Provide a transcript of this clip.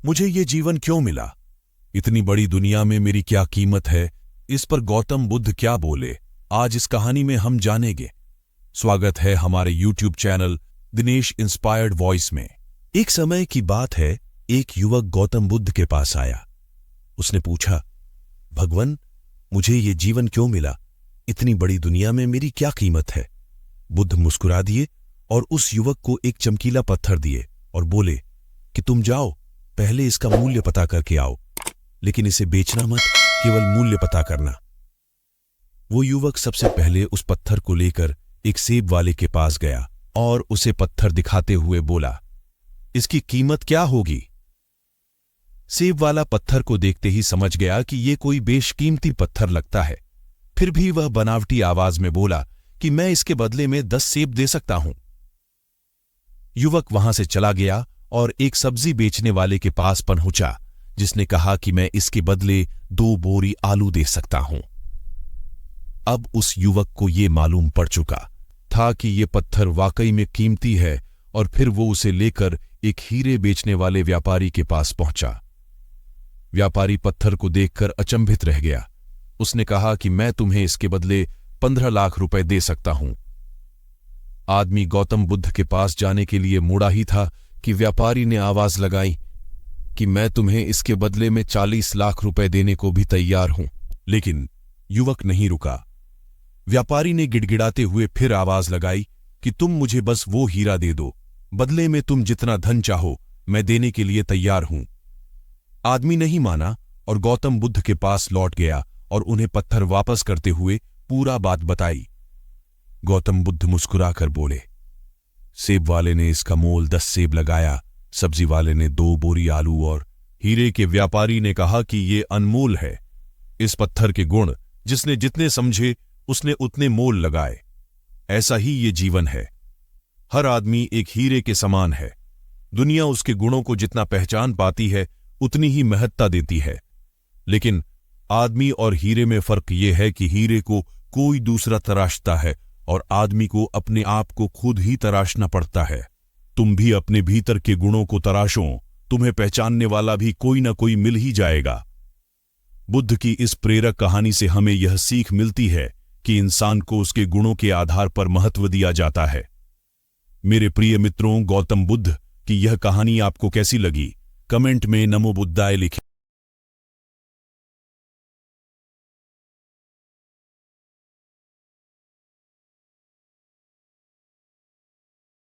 मुझे ये जीवन क्यों मिला? इतनी बड़ी दुनिया में मेरी क्या कीमत है? इस पर गौतम बुद्ध क्या बोले, आज इस कहानी में हम जानेंगे। स्वागत है हमारे YouTube channel Dinesh inspired voice में। एक समय की बात है, एक युवक गौतम बुद्ध के पास आया। उसने पूछा, भगवान, मुझे ये जीवन क्यों मिला? इतनी बड़ी दुनिया में मेरी क्या कीमत है? बुद्ध मुस्कुरा दिए और उस युवक को एक चमकीला पत्थर दिए और बोले कि तुम जाओ, पहले इसका मूल्य पता करके आओ, लेकिन इसे बेचना मत, केवल मूल्य पता करना। वो युवक सबसे पहले उस पत्थर को लेकर एक सेब वाले के पास गया और उसे पत्थर दिखाते हुए बोला, इसकी कीमत क्या होगी? सेब वाला पत्थर को देखते ही समझ गया कि ये कोई बेशकीमती पत्थर लगता है। फिर भी वह बनावटी आवाज में बोला कि मैं इसके बदले में 10 सेब दे सकता हूं। युवक वहां से चला गया और एक सब्जी बेचने वाले के पास पहुंचा, जिसने कहा कि मैं इसके बदले 2 बोरी आलू दे सकता हूं। अब उस युवक को यह मालूम पड़ चुका था कि यह पत्थर वाकई में कीमती है, और फिर वो उसे लेकर एक हीरे बेचने वाले व्यापारी के पास पहुंचा। व्यापारी पत्थर को देखकर अचंभित रह गया। उसने कहा कि मैं तुम्हें इसके बदले 15 लाख रुपए दे सकता हूं। आदमी गौतम बुद्ध के पास जाने के लिए मुड़ा ही था कि व्यापारी ने आवाज लगाई कि मैं तुम्हें इसके बदले में 40 लाख रुपए देने को भी तैयार हूं। लेकिन युवक नहीं रुका। व्यापारी ने गिड़गिड़ाते हुए फिर आवाज लगाई कि तुम मुझे बस वो हीरा दे दो, बदले में तुम जितना धन चाहो मैं देने के लिए तैयार हूं। आदमी नहीं माना और गौतम बुद्ध के पास लौट गया और उन्हें पत्थर वापस करते हुए पूरा बात बताई। गौतम बुद्ध मुस्कुराकर बोले, सेब वाले ने इसका मोल 10 सेब लगाया, सब्जी वाले ने 2 बोरी आलू और हीरे के व्यापारी ने कहा कि ये अनमोल है। इस पत्थर के गुण जिसने जितने समझे उसने उतने मोल लगाए। ऐसा ही ये जीवन है। हर आदमी एक हीरे के समान है। दुनिया उसके गुणों को जितना पहचान पाती है उतनी ही महत्ता देती है। लेकिन आदमी और हीरे में फर्क यह है कि हीरे को कोई दूसरा तराशता है और आदमी को अपने आप को खुद ही तराशना पड़ता है। तुम भी अपने भीतर के गुणों को तराशो, तुम्हें पहचानने वाला भी कोई ना कोई मिल ही जाएगा। बुद्ध की इस प्रेरक कहानी से हमें यह सीख मिलती है कि इंसान को उसके गुणों के आधार पर महत्व दिया जाता है। मेरे प्रिय मित्रों, गौतम बुद्ध की यह कहानी आपको कैसी लगी? कमेंट में नमो बुद्धाय लिखें।